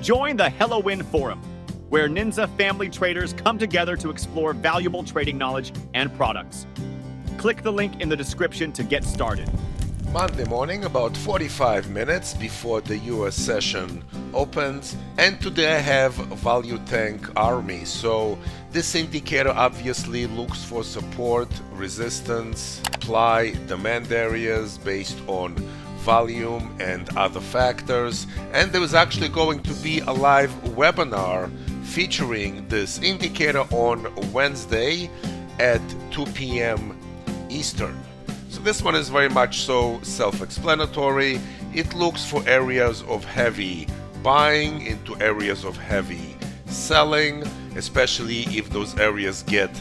Join the Hello Win Forum, where ninZaFamily traders come together to explore valuable trading knowledge and products. Click the link in the description to get started. Monday morning, about 45 minutes before the US session opens, and today I have VoluTank Army. So this indicator obviously looks for support, resistance, supply, demand areas based on volume and other factors. And there is actually going to be a live webinar featuring this indicator on Wednesday at 2 p.m. Eastern. So this one is very much so self-explanatory. It looks for areas of heavy buying into areas of heavy selling, especially if those areas get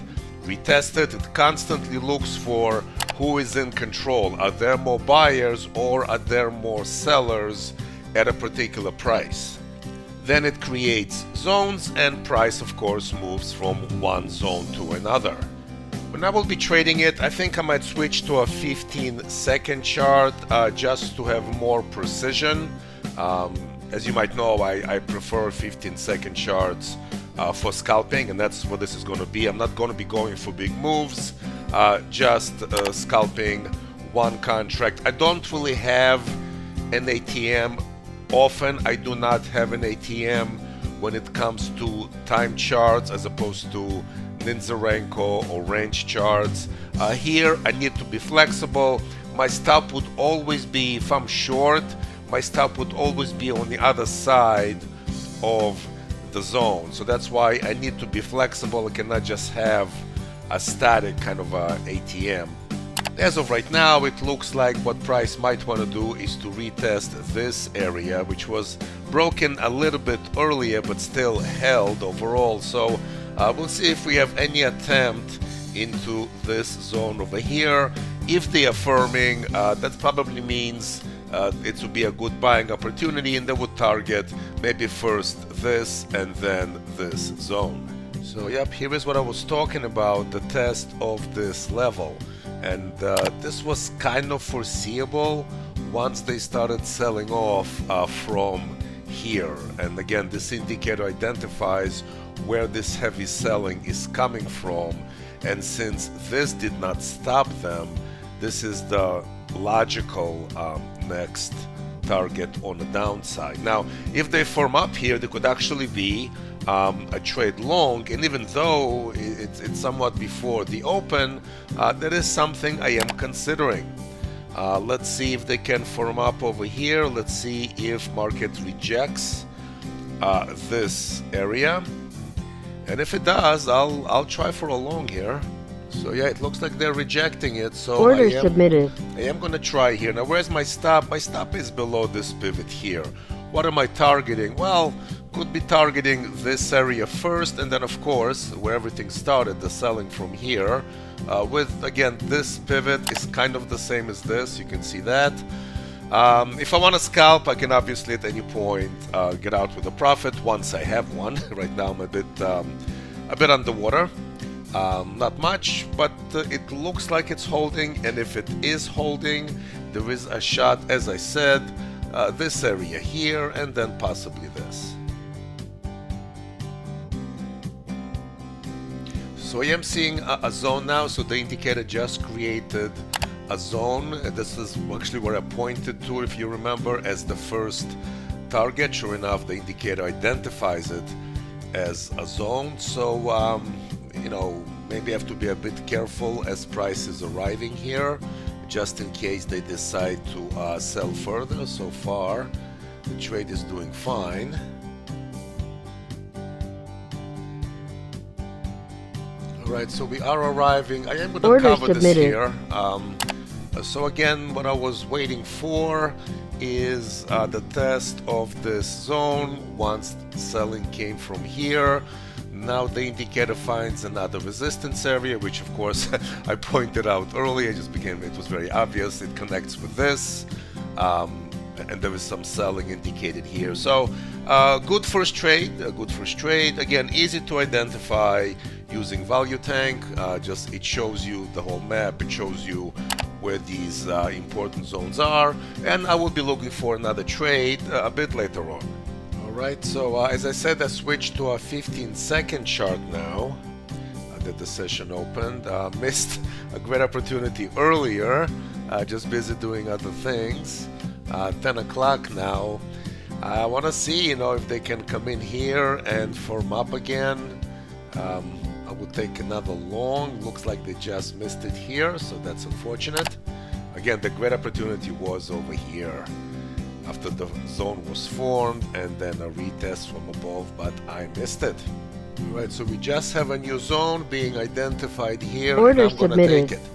retested. It constantly looks for who is in control. Are there more buyers or are there more sellers at a particular price? Then it creates zones, and price of course moves from one zone to another. When I will be trading it, I think I might switch to a 15-second chart just to have more precision. As you might know, I prefer 15-second charts for scalping, and that's what this is going to be. I'm not going to be going for big moves, just scalping one contract. I don't really have an ATM often. I do not have an ATM when it comes to time charts as opposed to NINZA or range charts. Here I need to be flexible. My stop would always be, if I'm short, my stop would always be on the other side of the zone. So that's why I need to be flexible. I cannot just have a static kind of ATM. As of right now, it looks like what price might want to do is to retest this area, which was broken a little bit earlier but still held overall. So we'll see if we have any attempt into this zone over here. If they are firming, that probably means it would be a good buying opportunity, and they would target maybe first this and then this zone. So yep, here is what I was talking about, the test of this level. And this was kind of foreseeable once they started selling off from here. And again, this indicator identifies where this heavy selling is coming from, and since this did not stop them, this is the logical next target on the downside. Now if they firm up here, there could actually be a trade long, and even though it's somewhat before the open, that is something I am considering. Let's see if they can firm up over here. Let's see if market rejects this area. And if it does, I'll try for a long here. So yeah, it looks like they're rejecting it. So Order submitted. I am going to try here. Now where's my stop? My stop is below this pivot here. What am I targeting? Well, could be targeting this area first, and then of course where everything started, the selling from here. With again, this pivot is kind of the same as this. You can see that. If I want to scalp, I can obviously at any point get out with a profit once I have one. Right now I'm a bit underwater, not much, but it looks like it's holding, and if it is holding, there is a shot, as I said, this area here, and then possibly this. So I am seeing a zone now, so the indicator just created a zone. This is actually where I pointed to, if you remember, as the first target. Sure enough, the indicator identifies it as a zone. So you know, maybe I have to be a bit careful as price is arriving here, just in case they decide to sell further. So far the trade is doing fine. Alright, so we are arriving. I am going to cover this here. So again, what I was waiting for is the test of this zone once selling came from here. Now the indicator finds another resistance area, which of course I pointed out earlier. It was very obvious. It connects with this, and there is some selling indicated here. So good first trade, Again, easy to identify using VoluTank. Just it shows you the whole map. It shows you where these important zones are, and I will be looking for another trade a bit later on. Alright, so as I said, I switched to a 15-second chart now that the session opened. Missed a great opportunity earlier, just busy doing other things. 10 o'clock now. I want to see, if they can come in here and form up again. I would take another long. Looks like they just missed it here, so that's unfortunate. Again, the great opportunity was over here after the zone was formed, and then a retest from above, but I missed it. Alright, so we just have a new zone being identified here. Order and I'm gonna submitted. take it.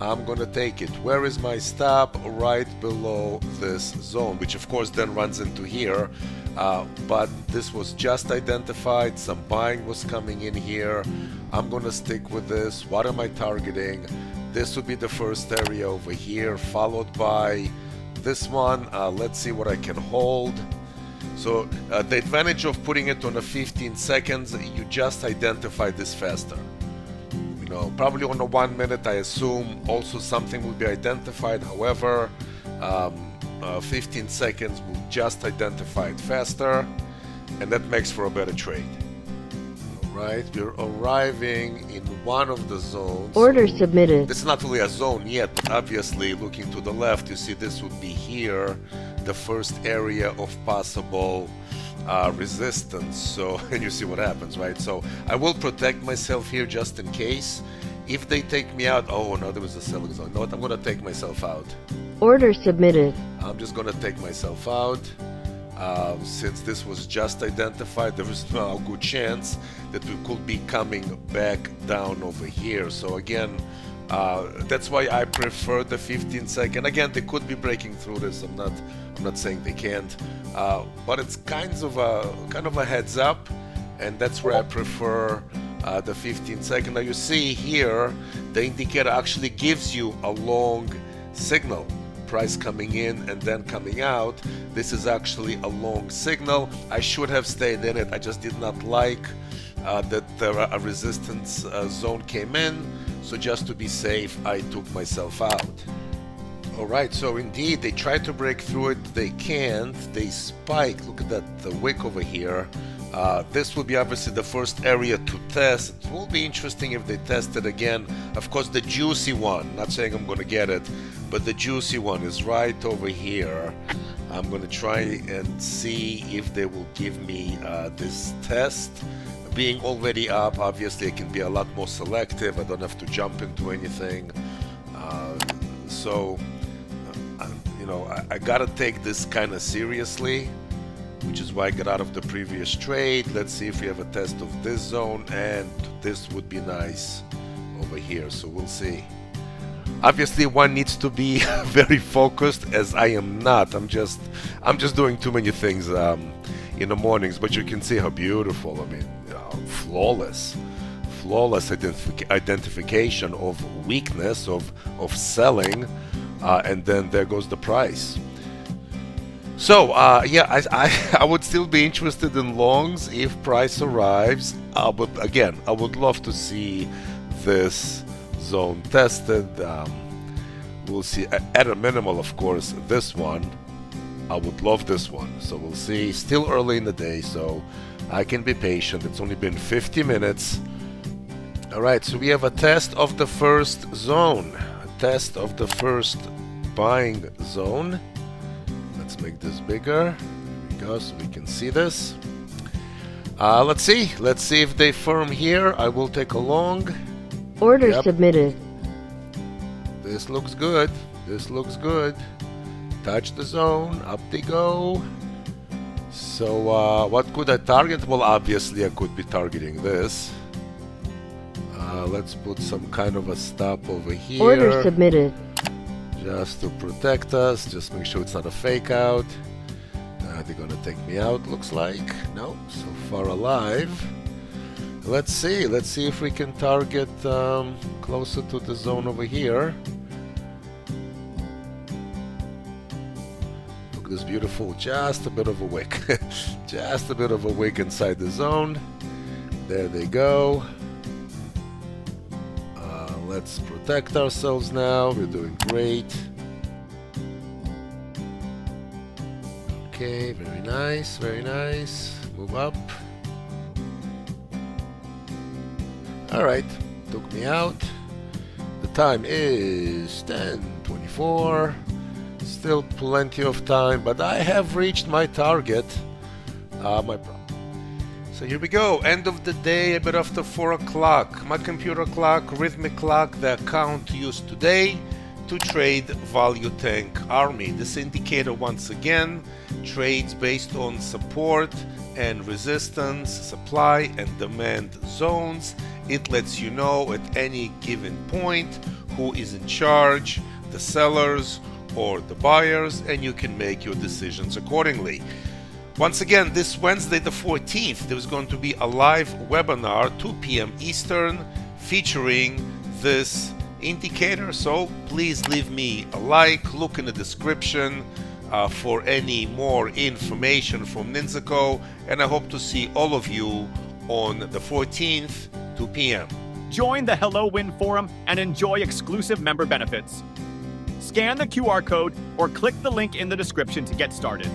I'm gonna take it. Where is my stop? Right below this zone, which of course then runs into here. But this was just identified. Some buying was coming in here. I'm gonna stick with this. What am I targeting? This would be the first area over here, followed by this one. Let's see what I can hold. So the advantage of putting it on a 15 seconds, you just identify this faster. Probably on a 1 minute, I assume also something will be identified. However, 15 seconds will just identify it faster, and that makes for a better trade. Alright, we're arriving in one of the zones. Order submitted. This is not really a zone yet, but obviously looking to the left, you see this would be here, the first area of possible resistance. So, and you see what happens, right? So I will protect myself here just in case. If they take me out, oh no, there was a selling zone. No, I'm gonna take myself out. Order submitted. I'm just gonna take myself out. Since this was just identified, there is no good chance that we could be coming back down over here. So again, that's why I prefer the 15 second. Again, they could be breaking through this. I'm not saying they can't, but it's kind of a heads up, and that's where I prefer the 15 second. Now you see here, the indicator actually gives you a long signal. Price coming in and then coming out. This is actually a long signal. I should have stayed in it. I just did not like that a resistance zone came in. So just to be safe, I took myself out. Alright, so indeed, they tried to break through it. They can't. They spike. Look at that, the wick over here. This will be obviously the first area to test. It will be interesting if they test it again. Of course, the juicy one, not saying I'm going to get it, but the juicy one is right over here. I'm going to try and see if they will give me this test. Being already up, obviously I can be a lot more selective. I don't have to jump into anything. I gotta take this kind of seriously, which is why I got out of the previous trade. Let's see if we have a test of this zone, and this would be nice over here, so we'll see. Obviously one needs to be very focused, as I am not. I'm just doing too many things in the mornings, but you can see how beautiful, I mean, flawless identification of weakness, of selling, and then there goes the price. So yeah, I would still be interested in longs if price arrives, but again, I would love to see this zone tested. We'll see, at a minimal, of course, this one. I would love this one, so we'll see. Still early in the day, so I can be patient. It's only been 50 minutes. Alright, so we have a test of the first zone, a test of the first buying zone. Let's make this bigger. Here we go, so we can see this. Let's see if they firm here. I will take a long. Order submitted. This looks good. This looks good. Touch the zone. Up they go. So what could I target? Well, obviously I could be targeting this. Let's put some kind of a stop over here. Order submitted. Just to protect us. Just make sure it's not a fake out. They're gonna take me out, looks like. No, so far alive. Let's see if we can target closer to the zone over here. Look at this beautiful, just a bit of a wick. Just a bit of a wick inside the zone. There they go. Let's protect ourselves now. We're doing great. Okay, very nice, very nice. Move up. Alright, took me out. The time is 10:24. Still plenty of time, but I have reached my target. So here we go, end of the day, a bit after 4 o'clock. My computer clock, rhythmic clock, the account used today to trade VoluTank Army. This indicator once again trades based on support and resistance, supply and demand zones. It lets you know at any given point who is in charge, the sellers or the buyers, and you can make your decisions accordingly. Once again, this Wednesday the 14th, there's going to be a live webinar, 2 p.m. Eastern, featuring this indicator. So please leave me a like, look in the description for any more information from NINZA, and I hope to see all of you on the 14th, 2 p.m. Join the Hello Win Forum and enjoy exclusive member benefits. Scan the QR code or click the link in the description to get started.